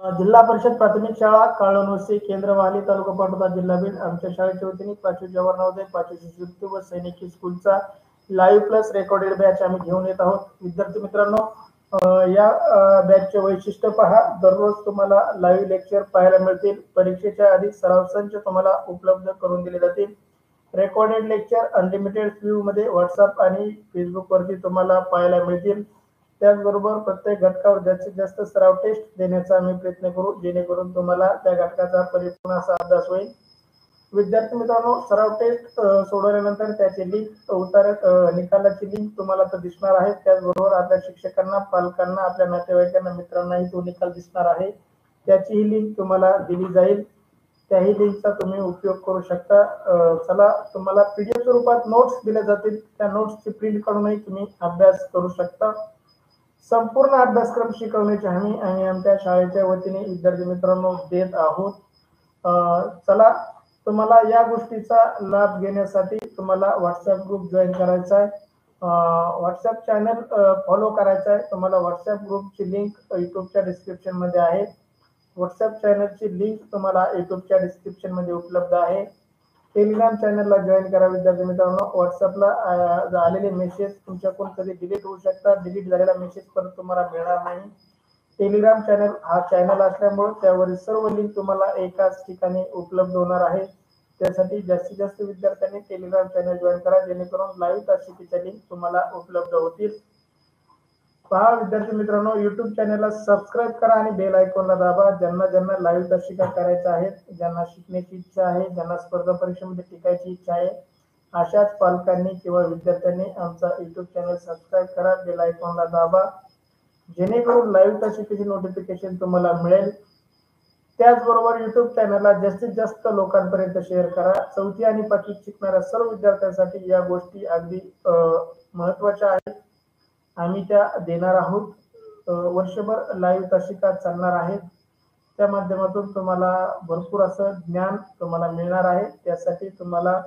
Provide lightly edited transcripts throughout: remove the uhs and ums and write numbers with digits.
जिल्हा परिषद प्राथमिक शाळा काळनोसी केंद्र वाली तालुका पाटोदा जिल्हा बीड आमच्या शाळेच्या वतीने प्राची जवाहर नवोदय प्राची शिष्यवृत्ती व सैनिकी स्कूलचा लाईव्ह प्लस रेकॉर्डेड बॅच आम्ही घेऊन येत आहोत. विद्यार्थी मित्रांनो, या बॅचचे वैशिष्ट्य पहा. दररोज तुम्हाला लाईव्ह लेक्चर पाहायला मिळतील. परीक्षेच्या आधी सराव संच तुम्हाला उपलब्ध करून दिले जातील. रेकॉर्डेड लेक्चर अनलिमिटेड व्ह्यू मध्ये व्हॉट्सअप आणि फेसबुक वरती तुम्हाला पाहायला मिळतील. त्याचबरोबर प्रत्येक घटकावर जास्तीत जास्त सराव टेस्ट देण्याचा आम्ही प्रयत्न करू, जेणेकरून तुम्हाला त्या घटकाचा परिपूर्ण असा अभ्यास होईल. विद्यार्थी मित्रांनो, सराव टेस्ट सोडवल्यानंतर त्याची लिंक निकालाची लिंक तुम्हाला तर दिसणार आहे. त्याचबरोबर आपल्या शिक्षकांना, पालकांना, आपल्या नातेवाईकांना, मित्रांनाही तो निकाल दिसणार आहे. त्याचीही लिंक तुम्हाला दिली जाईल. त्याही लिंकचा तुम्ही उपयोग करू शकता. चला, तुम्हाला पीडीएफ स्वरूपात नोट्स दिल्या जातील. त्या नोट्सची प्रिंट काढूनही तुम्ही अभ्यास करू शकता. संपूर्ण अभ्यासक्रम शिकवण्याची हमी आम्ही आमच्या शाळेच्या वतीने विद्यार्थी मित्रांनो देत आहोत. चला, तुम्हाला या गोष्टीचा लाभ घेण्यासाठी तुम्हाला व्हॉट्सअप ग्रुप जॉईन करायचा आहे. व्हॉट्सअप चॅनल फॉलो करायचा आहे. तुम्हाला व्हॉट्सअप ग्रुपची लिंक युट्यूबच्या डिस्क्रिप्शन मध्ये आहे. व्हॉट्सअप चॅनलची लिंक तुम्हाला युट्यूबच्या डिस्क्रिप्शन मध्ये उपलब्ध आहे. टेलिग्राम चॅनलला जॉईन करा विद्यार्थी मित्रांनो. व्हॉट्सअपला आलेले मेसेज तुमच्याकडून कधी डिलीट होऊ शकतात. डिलीट झालेला मेसेज परत तुम्हाला मिळणार नाही. टेलिग्राम चॅनल हा चॅनल असल्यामुळे त्यावरील सर्व लिंक तुम्हाला एकाच ठिकाणी उपलब्ध होणार आहे. त्यासाठी जास्तीत जास्त विद्यार्थ्यांनी टेलिग्राम चॅनल जॉईन करा, जेणेकरून लाईव्ह तासिकेच्या लिंक तुम्हाला उपलब्ध होतील. पहा विद्यार्थी मित्रांनो, युट्यूब चॅनलला सबस्क्राईब करा आणि बेल आयकॉनला दाबा. ज्यांना ज्यांना लाईव्ह तासिका करायच्या आहेत, ज्यांना शिकण्याची इच्छा आहे, ज्यांना स्पर्धा परीक्षेमध्ये टिकायची इच्छा आहे, अशाच पालकांनी किंवा विद्यार्थ्यांनी आमचा युट्यूब चॅनल सबस्क्राईब करा, बेल आयकॉनला दाबा, जेणेकरून लाईव्ह तासिकेची नोटिफिकेशन तुम्हाला मिळेल. त्याचबरोबर युट्यूब चॅनलला जास्तीत जास्त लोकांपर्यंत शेअर करा. चौथी आणि पाचवी शिकणाऱ्या सर्व विद्यार्थ्यांसाठी या गोष्टी अगदी महत्त्वाच्या आहेत. आम्ही त्या देणार आहोत. वर्षभर लाईव्ह तासिका चालणार आहेत. त्या माध्यमातून तुम्हाला भरपूर असं ज्ञान तुम्हाला मिळणार आहे. त्यासाठी तुम्हाला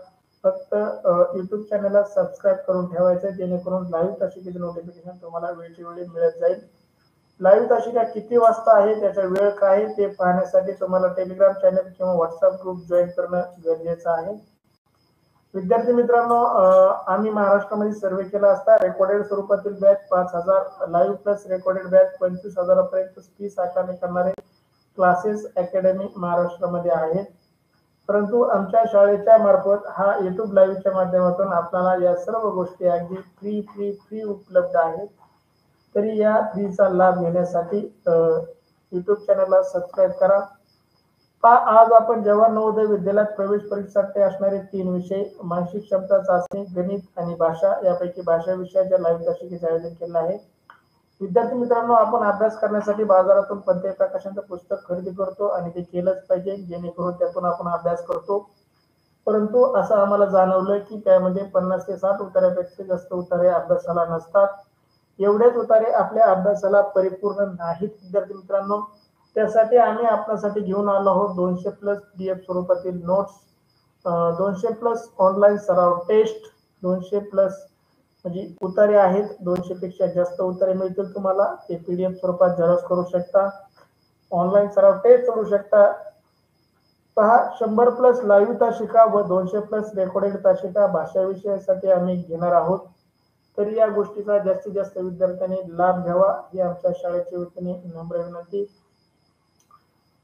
फक्त युट्यूब चॅनलला सबस्क्राईब करून ठेवायचं, जेणेकरून लाईव्ह तासिकेचे नोटिफिकेशन तुम्हाला वेळच्या वेळी मिळत जाईल. लाईव्ह तासिका किती वाजता आहे, त्याचा वेळ काय ते पाहण्यासाठी तुम्हाला टेलिग्राम चॅनल किंवा व्हॉट्सअप ग्रुप जॉईन करणं गरजेचं आहे. विद्यार्थी मित्रांनो, आम्ही महाराष्ट्रामध्ये सर्वे केला असता रेकॉर्डेड स्वरूपातील batch 5,000, live plus recorded batch 25,000पर्यंत फीस आकारणी करणारे क्लासेस अकॅडमी महाराष्ट्रामध्ये आहेत. परंतु आमच्या शाळेच्या मार्फत हा युट्यूब लाईव्हच्या माध्यमातून आपल्याला या सर्व गोष्टी अगदी फ्री उपलब्ध आहेत. तरी या फ्रीचा लाभ घेण्यासाठी युट्यूब चॅनलला सबस्क्राईब करा. आज आपण जवाहर नवोदय विद्यालयात प्रवेश परीक्षेसाठी असणारे 3 विषय, मानसिक क्षमता चाचणी, गणित आणि भाषा, यापैकी भाषा विषयाच्या लाईव्ह तासिकेचे आयोजन केले आहे. विद्यार्थी मित्रांनो, आपण अभ्यास करण्यासाठी बाजारातून पंथय प्रकाशनचं पुस्तक खरेदी करतो आणि ते केलंच पाहिजे, जेणेकरून त्यातून आपण अभ्यास करतो. परंतु असं आम्हाला जाणवलं की त्यामध्ये 50 ते 60 उतार्यापेक्षा जास्त उतारे अभ्यासाला नसतात. एवढेच उतारे आपल्या अभ्यासाला परिपूर्ण नाहीत विद्यार्थी मित्रांनो. त्यासाठी आम्ही आपल्यासाठी घेऊन आलो आहोत 200+ पीडीएफ स्वरूपातील नोट्स, 200+ ऑनलाईन सराव टेस्ट, 200+ म्हणजे उतारे आहेत. 200 पेक्षा जास्त उतारे मिळतील तुम्हाला. ते पीडीएफ स्वरूपात झेरॉक्स करू शकता, ऑनलाईन सराव टेस्ट करू शकता. पहा, 100+ लाईव्ह तासिका व 200+ रेकॉर्डेड तासिका भाषा विषयासाठी आम्ही घेणार आहोत. तरी या गोष्टीचा जास्तीत जास्त विद्यार्थ्यांनी लाभ घ्यावा ही आमच्या शाळेच्या वतीने नम्र विनंती.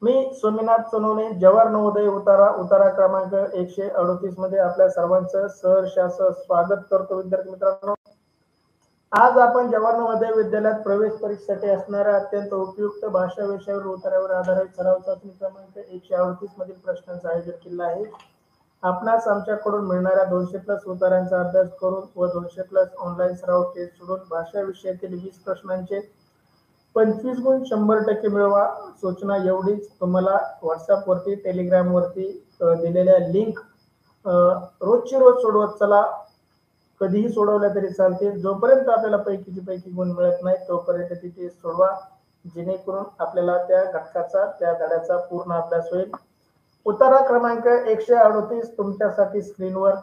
मी सोमनाथ सोनवणे, जवाहर नवोदय उतारा क्रमांक 138 मध्ये आपल्या सर्वांचं सहर्ष असं स्वागत करतो. विद्यार्थी मित्रांनो, आज आपण जवाहर नवोदय विद्यालयात प्रवेश परीक्षेसाठी असणाऱ्या अत्यंत उपयुक्त भाषा विषयावर उतारावर आधारित सराव चाचणी क्रमांक 138 मधील प्रश्नांचं आयोजन केलं आहे. आपणास आमच्याकडून मिळणाऱ्या 200+ उतारांचा अभ्यास करून व 200+ ऑनलाईन सराव टेस्ट सोडून भाषा विषयातील 20 प्रश्नांचे 25 गुण 100% मिळवा. सूचना एवढीच, तुम्हाला व्हॉट्सअप वरती, टेलिग्राम वरती दिलेल्या लिंक रोजची रोज सोडवत चला. कधीही सोडवल्या तरी चालतील. जोपर्यंत आपल्याला पैकी गुण मिळत नाही तोपर्यंत तिथे सोडवा, जेणेकरून आपल्याला त्या घटकाचा, त्या धड्याचा पूर्ण अभ्यास होईल. उतारा क्रमांक 138 तुमच्यासाठी स्क्रीनवर.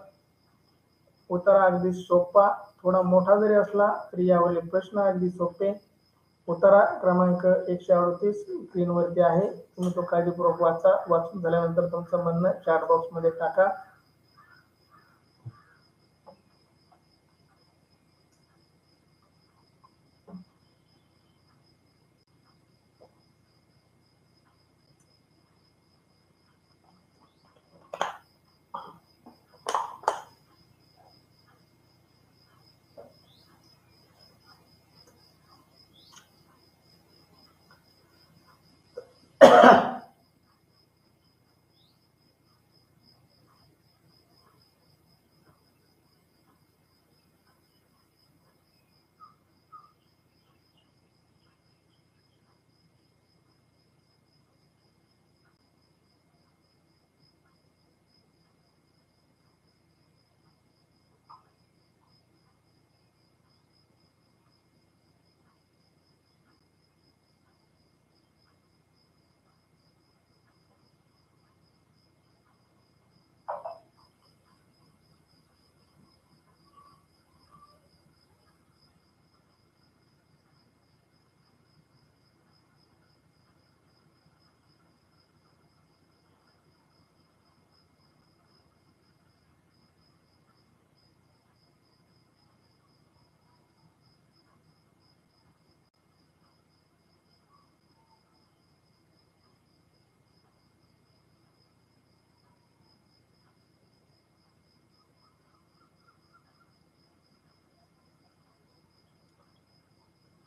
उतारा अगदी सोपा, थोडा मोठा जरी असला तरी यावरील प्रश्न अगदी सोपे. उतारा क्रमांक 138 स्क्रीन वरती आहे, तुम्ही तो काळजीपूर्वक वाचा. वाचून झाल्यानंतर तुमचं म्हणणं चॅट बॉक्स मध्ये टाका.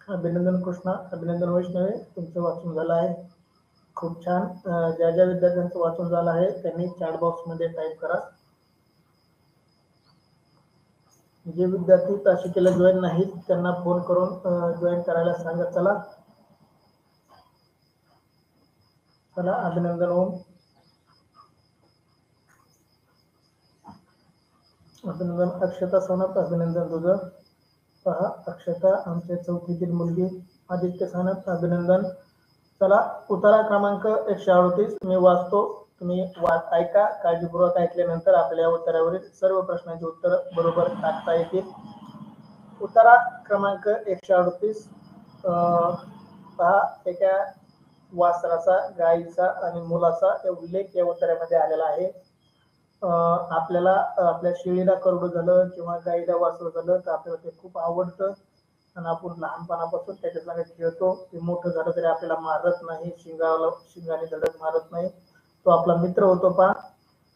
अभिनंदन कृष्णा, अभिनंदन वैष्णवे, तुमचं वाचून झालं आहे. खूप छान. ज्या ज्या विद्यार्थ्यांचं वाचून झालं आहे त्यांनी चॅट बॉक्स मध्ये टाईप करा. जे विद्यार्थी तासिकेला जॉईन नाहीत त्यांना फोन करून जॉईन करायला सांगा. चला चला, अभिनंदन ओम, अभिनंदन अक्षता सोनत, अभिनंदन तुझं. पहा अक्षता आमच्या चौथीतील मुलगी. आदित्य सानप, अभिनंदन. चला, उतारा क्रमांक 138 मी वाचतो, तुम्ही ऐका. काळजीपूर्वक ऐकल्यानंतर आपल्या उत्तरावरील सर्व प्रश्नांची उत्तर बरोबर टाकता येतील. उतारा क्रमांक 138, पहा एका वासराचा, गायीचा आणि मुलाचा उल्लेख या उत्तरामध्ये आलेला आहे. आपल्याला आपल्या शेळीला करडू झालं किंवा गाईला वासरू झालं तर आपल्याला ते खूप आवडतं आणि आपण लहानपणापासून त्याच्या संग खेळतो. ते मोठं झालं तरी आपल्याला मारत नाही, शिंगाने धडक मारत नाही, तो आपला मित्र होतो. पहा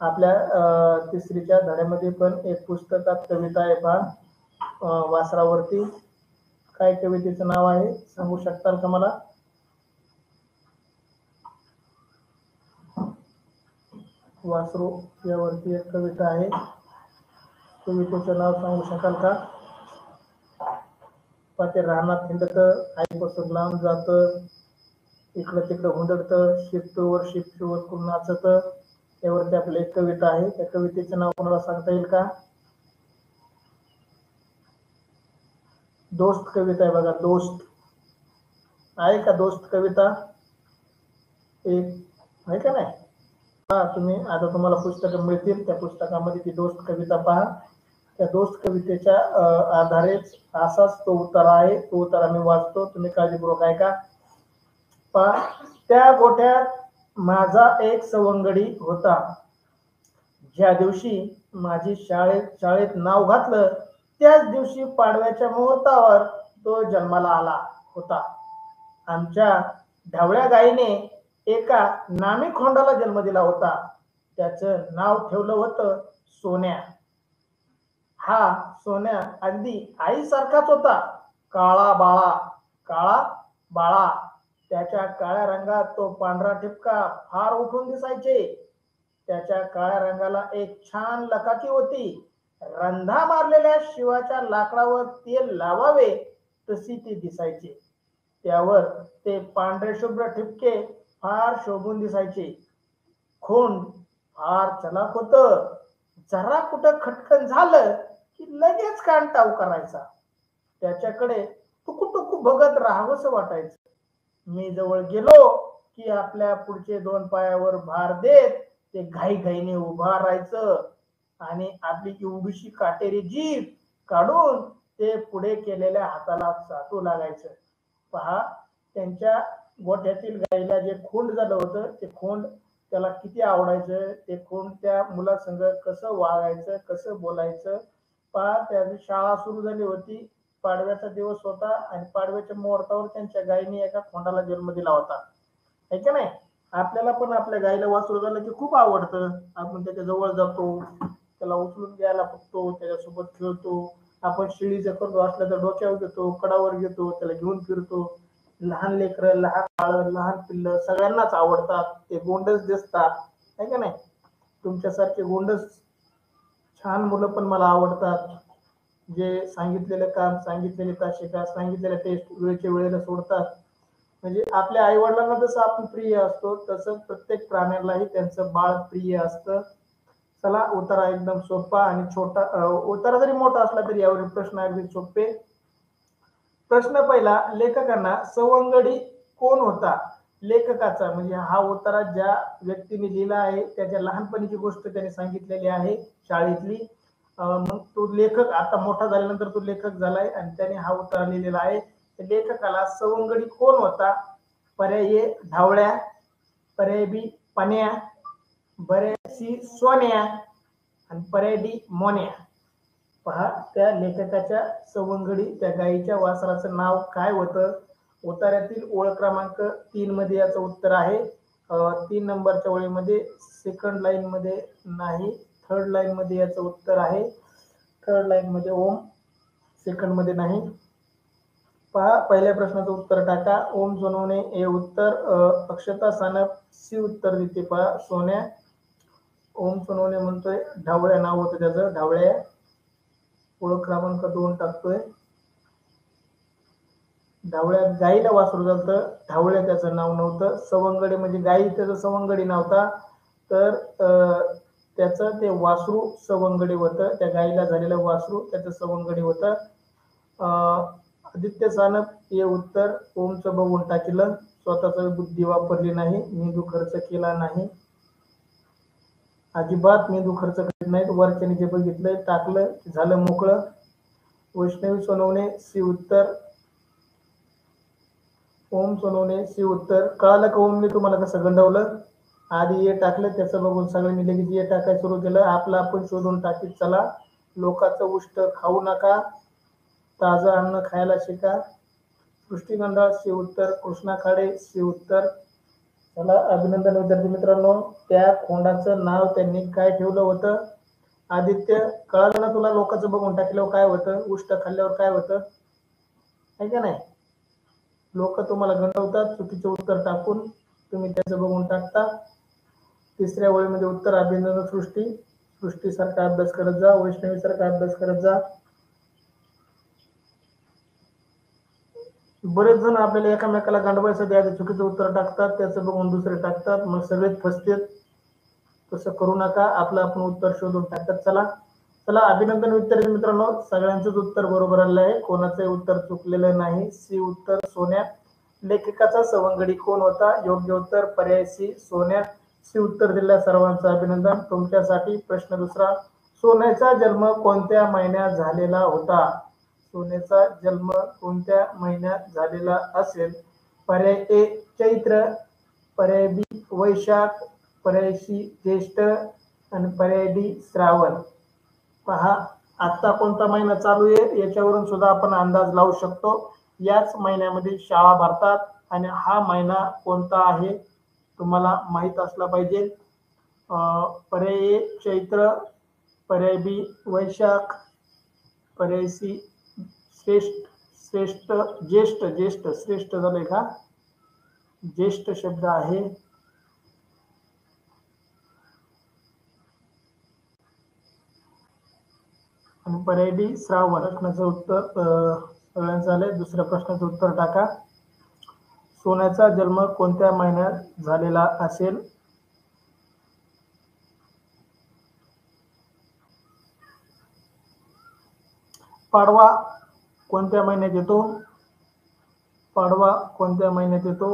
आपल्या तिसरीच्या धड्यामध्ये पण एक पुस्तकात कविता आहे पहा वासरावरती. काय कवितेचं नाव आहे सांगू शकताल का मला? वासरू यावरती एक कविता आहे, कवितेचं नाव सांगू शकाल का? ते रानात हिंडत, आईपासून लांब जात, इकडं तिकडं हुंदडत, शिफ्टवर शिफ्टवर करून नाचत, त्यावरती आपली एक कविता आहे. त्या कवितेचं नाव कोणाला सांगता येईल का? दोस्त कविता आहे बघा, दोस्त आहे का? दोस्त कविता एक आहे का नाही? हा, तुम्ही आता तुम्हाला पुस्तकं मिळतील, त्या पुस्तकामध्ये ती दोस्त कविता पहा. त्या दोस्त कवितेच्या आधारेच असाच तो उत्तर आहे. तो उत्तर आम्ही वाचतो, तुम्ही काळजीपूर्वक ऐका. पहा, त्या गोठ्यात माझा एक सवंगडी होता, ज्या दिवशी माझी शाळेत नाव घातलं त्याच दिवशी पाडव्याच्या मुहूर्तावर तो जन्माला आला होता. आमच्या ढवळ्या गायीने एका नामी खोंडाला जन्म दिला होता. त्याचं नाव ठेवलं होतं सोन्या. हा सोन्या अगदी आईसारखाच होता, काळा बाळा, काळा बाळा. त्याच्या काळ्या रंगात तो पांढरा ठिपका फार उठून दिसायचे. त्याच्या काळ्या रंगाला एक छान लकाकी होती. रंधा मारलेल्या शिवाच्या लाकडावर तेल लावावे तशी ती दिसायची. त्यावर ते पांढरे शुभ्र ठिपके फार शोभून दिसायचे. खोंड फार चलाक होत, जरा कुठं खटकन झालं की लगेच कान टाऊ करायचा. त्याच्याकडे टुकू टुकू बघत राहावंसं वाटायचं. मी जवळ गेलो की आपल्या पुढचे दोन पायावर भार देत ते घाईघाईने उभा राहायचं आणि आपली एवढीशी काटेरी जीभ काढून ते पुढे केलेल्या हाताला चाटू लागायचं. पहा, त्यांच्या गोठ्यातील गाईला जे खोंड झालं होतं ते खोंड त्याला किती आवडायचं, ते खोंड त्या मुलासंग कसं वागायचं, कसं बोलायचं. पहा, त्या दिवशी शाळा सुरू झाली होती, पाडव्याचा दिवस होता आणि पाडव्याच्या मुहूर्तावर त्यांच्या गायीने एका खोंडाला जन्म दिला होता, है का नाही. आपल्याला पण आपल्या गायीला वासरू झालं की खूप आवडतं. आपण त्याच्या जवळ जातो, त्याला उचलून घ्यायला बघतो, त्याच्यासोबत खेळतो. आपण शिळीचं करतो असलं तर डोक्यावर घेतो, कडावर घेतो, त्याला घेऊन फिरतो. लहान लेकरं, लहान बाळ, लहान पिल्लं सगळ्यांनाच आवडतात. ते गोंडस दिसतात, है का नाही. तुमच्यासारखे गोंडस छान मुलं पण मला आवडतात, जे सांगितलेलं काम, सांगितलेले तासिका, सांगितलेल्या टेस्ट वेळच्या वेळेला सोडतात. म्हणजे आपल्या आई वडिलांना जसं आपण प्रिय असतो तसं प्रत्येक प्राण्यालाही त्यांचं बाळ प्रिय असतं. चला, उतारा एकदम सोपा आणि छोटा, उतारा जरी मोठा असला तरी यावरील प्रश्न अगदी सोपे. प्रश्न पहिला, लेखकांना सवंगडी कोण होता. लेखकाचा म्हणजे हा उतारा ज्या व्यक्तीने लिहिला आहे त्याच्या लहानपणीची गोष्ट त्याने सांगितलेली आहे शाळेतली. मग तो लेखक आता मोठा झाल्यानंतर तो लेखक झालाय आणि त्याने हा उतारा लिहिलेला आहे. लेखकाला सवंगडी कोण होता. पर्याय ए ढावळ्या, पर्याय बी पण्या, पर्याय सी सोन्या आणि पर्याय डी मोन्या. पहा, त्या लेखकाच्या सवंगडी त्या गायीच्या वासराचं नाव काय होतं. उतार्यातील ओळ क्रमांक 3 मध्ये याचं उत्तर आहे. 3 नंबरच्या ओळीमध्ये सेकंड लाईन मध्ये नाही, थर्ड लाईन मध्ये याचं उत्तर आहे. थर्ड लाईन मध्ये ओम, सेकंड मध्ये नाही. पहा, पहिल्या प्रश्नाचं उत्तर टाका. ओम सोनवणे हे उत्तर. अक्षता सानप सी उत्तर देते. पहा, सोन्या. ओम सोनवणे म्हणतोय ढावळ्या नाव होतं त्याचं, ढावळ्या. ओळख क्रमांक 2 टाकतोय. ढावळ्या गाईला वासरू झालं, ढावळ्या त्याचं नाव नव्हतं. सवंगडी म्हणजे गाई त्याचं सवंगडी नव्हता, तर त्याचं ते वासरू सवंगडी होतं. त्या गाईला झालेलं वासरू त्याचं सवंगडी होतं. आदित्य सानप हे उत्तर. ओमचं बघून टाकलं, स्वतःच बुद्धी वापरली नाही, मेंदू खर्च केला नाही. अजिबात मेंदू खर्च करीत नाहीत. वरच्याने जे बघितलंय टाकलं, झालं मोकळं. वैष्णवी सोनवणे सी उत्तर. ओम सोनवणे सी उत्तर. कळालं का ओमने तुम्हाला कसं गंडवलं. आधी ए टाकलं, त्याचं बघून सगळ्यांनी लगेच ए टाकायला सुरू केलं. आपलं आपण शोधून टाकीत चला. लोकांचं उष्ट खाऊ नका, ताजं अन्न खायला शिका. सृष्टीगंधा सी उत्तर. कृष्णा खाडे सी उत्तर. चला, अभिनंदन विद्यार्थी मित्रांनो. त्या खोंडाचं नाव त्यांनी काय ठेवलं होतं. आदित्य, कळालं ना तुला. लोकांचं बघून टाकल्यावर काय होतं, उष्ट खाल्ल्यावर काय होतं, आहे का नाही. लोक तुम्हाला गंडवतात चुकीचं उत्तर टाकून, तुम्ही त्याचं बघून टाकता. तिसऱ्या ओळीमध्ये उत्तर. अभिनंदन सृष्टी. सृष्टीसारखा अभ्यास करत जा, वैष्णवीसारखा अभ्यास करत जा. बरेच जण आपल्याला एकामेकाला गंडवायसाठी आधी चुकीचं उत्तर टाकतात, त्याचं बघून दुसरे टाकतात, मग सगळेच फसतात. तसं करू नका, आपलं आपण उत्तर शोधून टाकतात. चला चला, अभिनंदन विद्यार्थी मित्रांनो, सगळ्यांचंच उत्तर बरोबर आलेलं आहे, कोणाचंही उत्तर चुकलेलं नाही. सी उत्तर सोन्या. लेखकाचा सवंगडी कोण होता. योग्य उत्तर पर्याय सी सोन्या. सी उत्तर दिलेल्या सर्वांचं अभिनंदन. तुमच्यासाठी प्रश्न दुसरा. सोन्याचा जन्म कोणत्या महिन्यात झालेला होता. सोन्याचा जन्म कोणत्या महिन्यात झालेला असेल. पर्याय ए चैत्र, पर्याय बी वैशाख, पर्याय सी ज्येष्ठ आणि पर्याय डी श्रावण. पहा, आता कोणता महिना चालू आहे याच्यावरून सुद्धा आपण अंदाज लावू शकतो. याच महिन्यामध्ये शाळा भरतात आणि हा महिना कोणता आहे तुम्हाला माहित असला पाहिजे. पर्याय ए चैत्र, पर्याय बी वैशाख, पर्याय सी श्रेष्ठ ज्येष्ठ. ज्येष्ठ श्रेष्ठ झालंय का, ज्येष्ठ शब्द आहे. आणि पर्याय डी श्रावण. प्रश्नाचं उत्तर सगळ्यांचं झालंय. दुसऱ्या प्रश्नाचं उत्तर टाका. सोन्याचा जन्म कोणत्या महिन्यात झालेला असेल. पाडवा कोणत्या महिन्यात येतो. पाडवा कोणत्या महिन्यात येतो.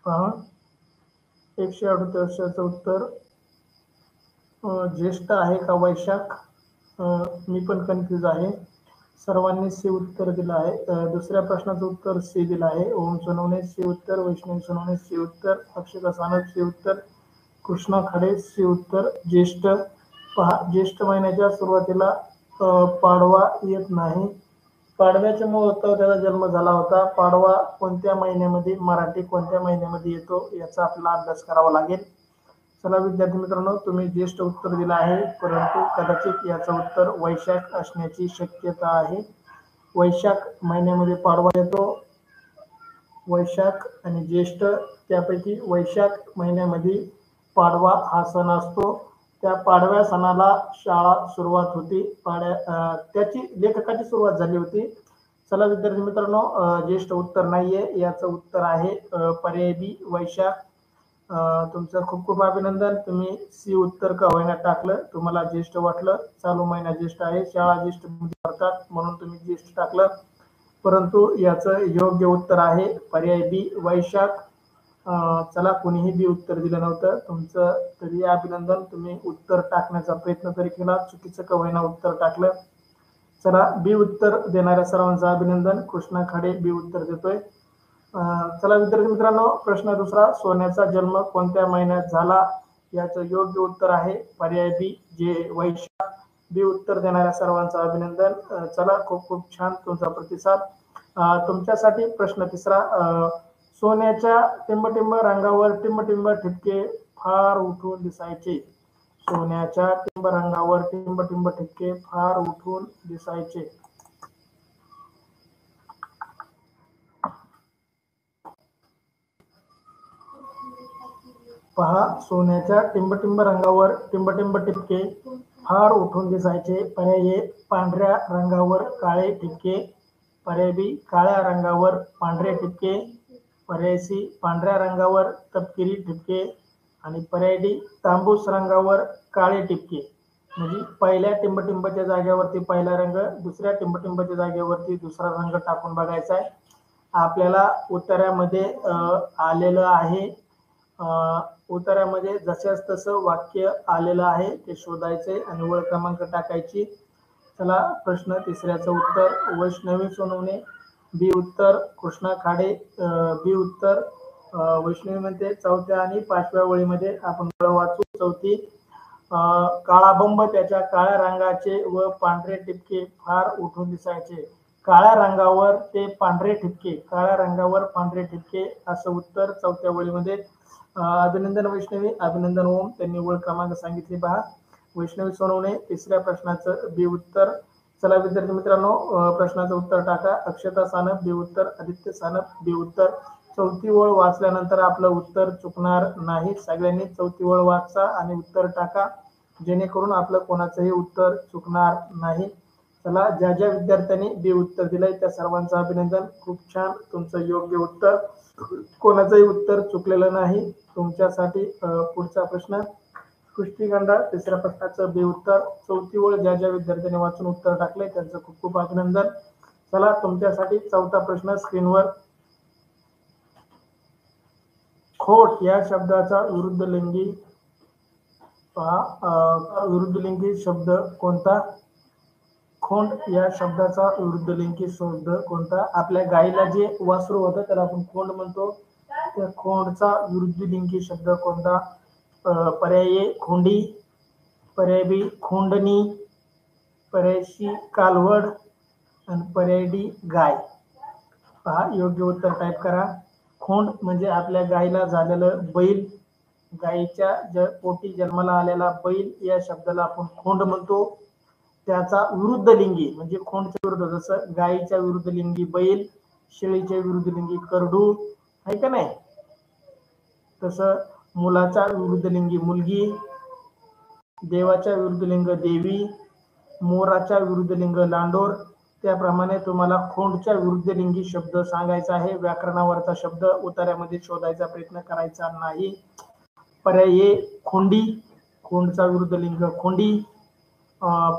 पहा 138 वर्षाचं उत्तर ज्येष्ठ आहे का वैशाख? मी पण कन्फ्यूज आहे. सर्वांनी सी उत्तर दिलं आहे. दुसऱ्या प्रश्नाचं उत्तर सी दिलं आहे. ओम सोनवणे सी उत्तर, वैष्णवी सोनवणे सी उत्तर, अक्षता सानप सी उत्तर, कृष्णा खाडे सी उत्तर. ज्येष्ठ पहा ज्येष्ठ महिन्याच्या सुरुवातीला पाडवा येत नाही. पाडव्याचे मुहूर्तावर त्याचा जन्म झाला होता. पाडवा कोणत्या महिन्यामध्ये, मराठी कोणत्या महिन्यामध्ये येतो याचा आपल्याला अभ्यास करावा लागेल. चला विद्यार्थी मित्रांनो, तुम्ही ज्येष्ठ उत्तर दिलं आहे, परंतु कदाचित याचं उत्तर वैशाख असण्याची शक्यता आहे. वैशाख महिन्यामध्ये पाडवा येतो. वैशाख आणि ज्येष्ठ त्यापैकी वैशाख महिन्यामध्ये पाडवा हा सण असतो. त्या पाडव्या सणाला शाळा सुरुवात होती. त्याची लेखकाची सुरुवात झाली होती. चला विद्यार्थी मित्रांनो, ज्येष्ठ उत्तर नाहीये, याचं उत्तर आहे पर्याय बी वैशाख. तुमचं खूप खूप अभिनंदन. तुम्ही सी उत्तर का होईना टाकलं. तुम्हाला ज्येष्ठ वाटलं, चालू महिना ज्येष्ठ आहे, शाळा ज्येष्ठ करतात म्हणून तुम्ही ज्येष्ठ टाकलं, परंतु याचं योग्य उत्तर आहे पर्याय बी वैशाख. चला, कोणीही बी उत्तर दिलं नव्हतं. तुमचं तरी अभिनंदन. तुम्ही उत्तर टाकण्याचा प्रयत्न तरी केला, चुकीचं का होईना उत्तर टाकलं. चला, बी उत्तर देणाऱ्या सर्वांचं अभिनंदन. कृष्णा खाडे बी उत्तर देतोय. चला विद्यार्थी मित्रांनो, प्रश्न दुसरा, सोन्याचा जन्म कोणत्या महिन्यात झाला? याचं योग्य उत्तर आहे पर्याय बी जे वैशाख. बी उत्तर देणाऱ्या सर्वांचं अभिनंदन. चला, खूप खूप छान तुमचा प्रतिसाद. तुमच्यासाठी प्रश्न तिसरा, सोन्याच्या टिंबटिंब रंगावर टिंबटिंब ठिपके फार उठून दिसायचे. सोन्याच्या टिंब रंगावर टिंबटिंब ठिपके फार उठून दिसायचे. पहा, सोन्याच्या टिंबटिंब रंगावर टिंबटिंब ठिपके फार उठून दिसायचे. पर्याय ए पांढऱ्या रंगावर काळे ठिपके, पर्याय बी काळ्या रंगावर पांढरे ठिपके, पर्याय सी पांढऱ्या रंगावर तपकिरी ठिपके आणि पर्याय डी तांबूस रंगावर काळे ठिपके. म्हणजे पहिल्या टिंबटिंबच्या जागेवरती पहिला रंग, दुसऱ्या टिंबटिंबच्या जागेवरती दुसरा रंग टाकून बघायचा आहे. आपल्याला उत्तरामध्ये आलेलं आहे. उत्तरामध्ये जशाच तसं वाक्य आलेलं आहे ते शोधायचे आणि ओळ क्रमांक टाकायची. चला, प्रश्न तिसऱ्याचं उत्तर वैष्णवी सोनवणे बी उत्तर, कृष्णा खाडे बी उत्तर. वैष्णवी म्हणते चौथ्या आणि पाचव्या ओळीमध्ये आपण वाचू. चौथी, काळाबंब त्याच्या काळ्या रंगाचे व पांढरे टिपके फार उठून दिसायचे. काळ्या रंगावर ते पांढरे ठिपके, काळ्या रंगावर पांढरे ठिपके असं उत्तर चौथ्या ओळीमध्ये. अभिनंदन वैष्णवी, अभिनंदन ओम, त्यांनी ओळ क्रमांक सांगितली. पहा, वैष्णवी सोनवणे तिसऱ्या प्रश्नाचं बी उत्तर. चला विद्यार्थी मित्रांनो, प्रश्नाचं उत्तर टाका. अक्षता सानप बी उत्तर, आदित्य सानप बी उत्तर. चौथी ओळ वाचल्यानंतर आपलं उत्तर चुकणार नाही. सगळ्यांनी चौथी ओळ वाचा आणि उत्तर टाका, जेणेकरून आपलं कोणाचंही उत्तर चुकणार नाही. चला, ज्या ज्या विद्यार्थ्यांनी बी उत्तर दिलंय त्या सर्वांचं अभिनंदन. खूप छान, तुमचं योग्य उत्तर, कोणाचंही उत्तर चुकलेलं नाही. तुमच्यासाठी पुढचा प्रश्न, कुस्तीगंडा तिसऱ्या प्रश्नाचं बी उत्तर. चौथी ओळ ज्या ज्या विद्यार्थ्यांनी वाचून उत्तर टाकले त्यांचं खूप खूप अभिनंदन. चला, तुमच्यासाठी चौथा प्रश्न स्क्रीनवर. खोट या शब्दाचा विरुद्धलिंगी पहा, विरुद्धलिंगी शब्द कोणता? खोंड या शब्दाचा विरुद्धलिंगी शब्द कोणता? आपल्या गाईला जे वासरू होतं त्याला आपण खोंड म्हणतो. त्या खोंडचा विरुद्धलिंगी शब्द कोणता? पर्याय ए खोंडी, पर्याय बी खोंडणी, पर्याय सी कालवड आणि पर्याय डी गाय. पहा, योग्य उत्तर टाईप करा. खोंड म्हणजे आपल्या गाईला झालेलं बैल, गाईच्या पोटी जन्माला आलेला बैल, या शब्दाला आपण खोंड म्हणतो. त्याचा विरुद्धलिंगी म्हणजे खोंडच्या विरुद्ध, जसं गाईच्या विरुद्धलिंगी बैल, शेळीच्या विरुद्धलिंगी करडू आहे का नाही, तसं मुलाचा विरुद्धलिंगी मुलगी, देवाच्या विरुद्धलिंग देवी, मोराच्या विरुद्धलिंग लांडोर. त्याप्रमाणे तुम्हाला खोंडच्या विरुद्धलिंगी शब्द सांगायचा आहे. व्याकरणावरचा शब्द उत्तरामध्ये शोधायचा प्रयत्न करायचा नाही. पर्याय ए खोंडी, खोंडचा विरुद्धलिंग खोंडी,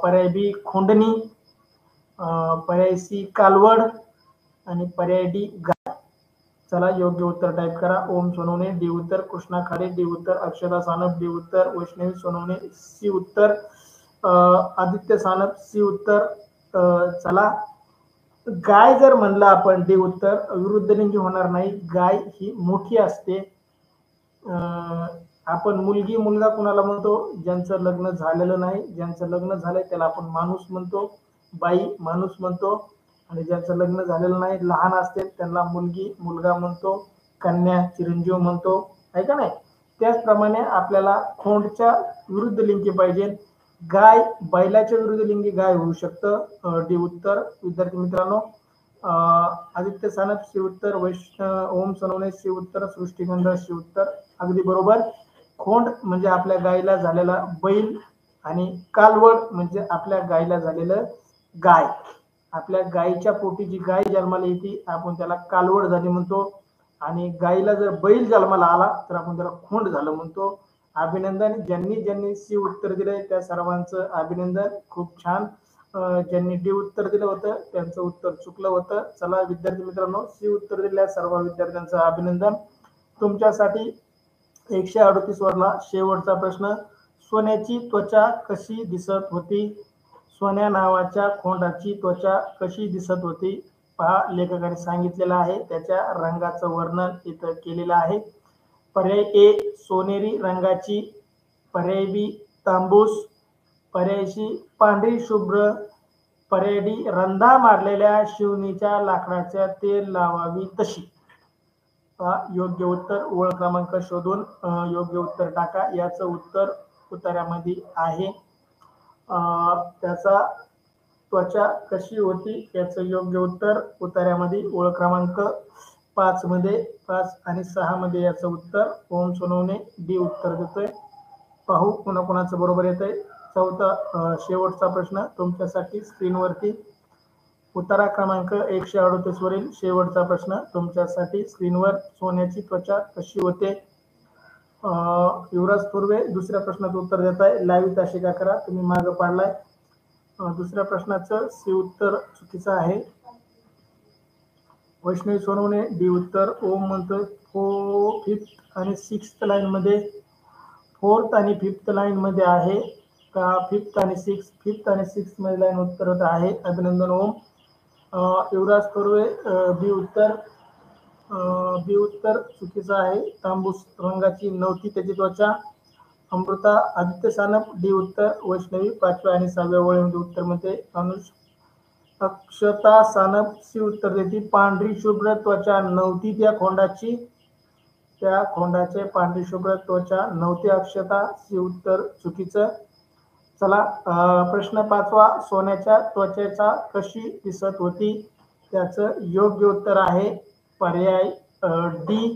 पर्याय बी खोंडणी, पर्याय सी कालवड आणि पर्याय डी गाय. चला योग्य उत्तर टाइप करा. ओम सोनवणे डी उत्तर, कृष्णा खाडे डी उत्तर, अक्षता सानप डी उत्तर, वैष्णवी सोनवणे सी उत्तर, आदित्य सानप सी उत्तर. चला गाय जर म्हणलं आपण डी उत्तर, विरुद्धलिंगी होणार नाही. गाय ही मोठी असते. आपण मुलगी मुलगा कुणाला म्हणतो? ज्यांचं लग्न झालेलं नाही. ज्यांचं लग्न झालंय त्याला आपण माणूस म्हणतो, बाई माणूस म्हणतो. आणि ज्यांचं लग्न झालेलं नाही, लहान असते, त्यांना मुलगी मुलगा म्हणतो, कन्या चिरंजीव म्हणतो, आहे का नाही? त्याचप्रमाणे आपल्याला खोंडच्या विरुद्ध लिंगी पाहिजे. गाय बैलाच्या विरुद्ध लिंगी गाय होऊ शकतं. डी उत्तर. विद्यार्थी मित्रांनो, आदित्य सानप सी उत्तर, ओम सोनवणे सी उत्तर, सृष्टिगंध सी उत्तर. अगदी बरोबर. खोंड म्हणजे आपल्या गायीला झालेला बैल आणि कालवड म्हणजे आपल्या गायीला झालेलं गाय. आपल्या गायीच्या पोटी जी गाय जन्माला येते आपण त्याला कालवड झाली म्हणतो. आणि गायीला जर बैल जन्माला आला तर आपण त्याला खोंड झालं म्हणतो. अभिनंदन. ज्यांनी ज्यांनी सी उत्तर दिलंय त्या सर्वांचं अभिनंदन. खूप छान. ज्यांनी डी उत्तर दिलं होतं त्यांचं उत्तर चुकलं होतं. चला विद्यार्थी मित्रांनो, सी उत्तर दिलेल्या सर्व विद्यार्थ्यांचं अभिनंदन. तुमच्यासाठी 138 वरला शेवटचा प्रश्न. सोन्याची त्वचा कशी दिसत होती? सोन्या नावाच्या खोंडाची त्वचा कशी दिसत होती? पहा, लेखकाने सांगितलेलं आहे. त्याच्या रंगाचं वर्णन इथं केलेलं आहे. पर्याय ए सोनेरी रंगाची, पर्याय बी तांबूस, पर्याय सी पांढरी शुभ्र, पर्याय डी रंधा मारलेल्या शिवणीच्या लाकडाच्या तेल लावावी तशी. योग्य उत्तर. ओळ क्रमांक शोधून योग्य उत्तर टाका. याचं उत्तर उत्तरामध्ये आहे. त्याचा त्वचा कशी होती याचं योग्य उत्तर उत्तरामध्ये ओळ क्रमांक 5 मध्ये, 5 आणि 6 मध्ये याचं उत्तर. ओम सोनवणे डी उत्तर देतोय. पाहू कोणाकोणाचं बरोबर येतंय. चौथा शेवटचा प्रश्न तुमच्यासाठी स्क्रीनवरती. उत्तरा क्रमांक 138 वरील शेवटचा प्रश्न तुमच्यासाठी स्क्रीनवर. सोन्याची त्वचा कशी होते? युवराज पूर्वे दुसऱ्या प्रश्नाचं उत्तर देत आहे. लाईव्ह ताशिका करा, तुम्ही मागं पाडलाय. दुसऱ्या प्रश्नाचं सी उत्तर चुकीचं आहे. वैष्णवी सोनवणे डी उत्तर. ओम म्हणतोय 4th आणि 6th लाईन मध्ये, 4th आणि 5th लाईन मध्ये आहे का? 5th आणि 6th मध्ये लाईन उत्तर आहे. अभिनंदन ओम. युवराज पूर्वे बी उत्तर. बी उत्तर चुकीचं आहे. तांबूस रंगाची नव्हती त्याची त्वचा. अमृता आदित्य सानप डी उत्तर. वैष्णवी 5व्या आणि 6व्या ओळीमध्ये उत्तर मध्ये. अक्षता सानप सी उत्तर देते. पांढरी शुभ्र त्वचा नव्हती त्या खोंडाची, त्या खोंडाचे पांढरी शुभ्र त्वचा नव्हती. अक्षता सी उत्तर चुकीचं. चला प्रश्न 5वा. सोन्याच्या त्वचेचा कशी दिसत होती? त्याचं योग्य उत्तर आहे पर्याय डी.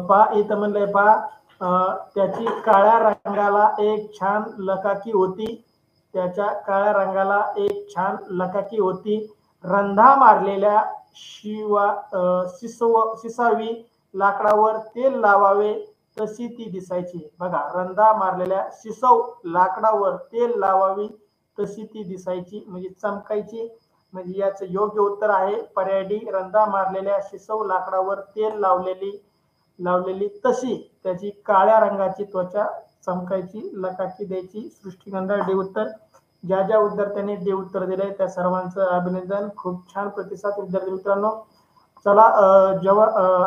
पा इथं म्हणलंय पा, त्याची काळ्या रंगाला एक छान लकाकी होती. त्याच्या काळ्या रंगाला एक छान लकाकी होती. रंधा मारलेल्या शिसावी लाकडावर तेल लावावे तशी ती दिसायची. बघा, रंधा मारलेल्या शिसव लाकडावर तेल लावावी तशी ती दिसायची म्हणजे चमकायची. म्हणजे याचं योग्य उत्तर आहे पर्याय डी. रंधा मारलेल्या शिसव लाकडावर तेल लावलेली तशी त्याची काळ्या रंगाची त्वचा चमकायची, लकाकी द्यायची. सृष्टिगंधा डी उत्तर. ज्या ज्या विद्यार्थ्यांनी डी उत्तर दिलंय त्या सर्वांचं अभिनंदन. खूप छान प्रतिसाद विद्यार्थी मित्रांनो. चला जेव्हा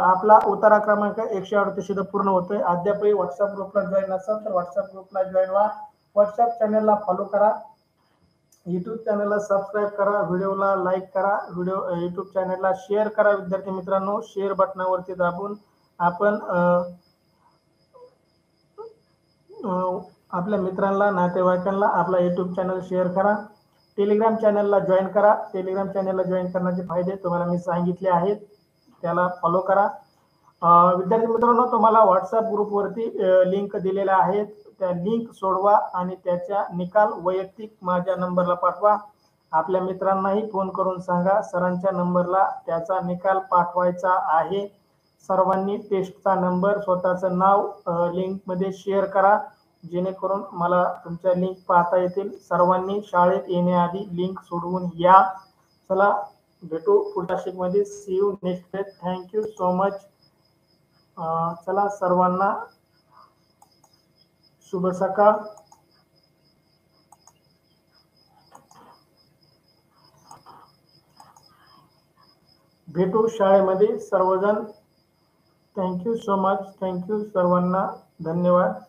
आपला उतारा क्रमांक 138 पूर्ण होतोय. अद्यापही व्हॉट्सअप ग्रुपला जॉईन असाल तर व्हॉट्सअप ग्रुपला जॉईन व्हा. व्हॉट्सअप चॅनलला फॉलो करा. युट्यूब चॅनलला सबस्क्राईब करा. व्हिडिओला लाईक करा. युट्यूब चॅनलला शेअर करा. विद्यार्थी मित्रांनो, शेअर बटनावरती दाबून आपण आपल्या मित्रांना, नातेवाईकांना आपला युट्यूब चॅनल शेअर करा. टेलिग्राम चॅनलला जॉईन करा. टेलिग्राम चॅनलला जॉईन करण्याचे फायदे तुम्हाला मी सांगितले आहेत, त्याला फॉलो करा. विद्यार्थी मित्रांनो, तुम्हाला व्हॉट्सअप ग्रुपवरती लिंक दिलेल्या आहेत. त्या लिंक सोडवा आणि त्याच्या निकाल वैयक्तिक माझ्या नंबरला पाठवा. आपल्या मित्रांनाही फोन करून सांगा सरांच्या नंबरला त्याचा निकाल पाठवायचा आहे. सर्वांनी टेस्टचा नंबर, स्वतःचं नाव लिंकमध्ये शेअर करा जेणेकरून मला तुमच्या लिंक पाहता येतील. सर्वांनी शाळेत येण्याआधी लिंक सोडवून या. चला भेटू पुढच्या शिकमध्ये. See you next day. Thank you so much. चला सर्वांना शुभ सकाळ. भेटू शाळेमध्ये सर्वजण. Thank you so much. थँक्यू सर्वांना. धन्यवाद.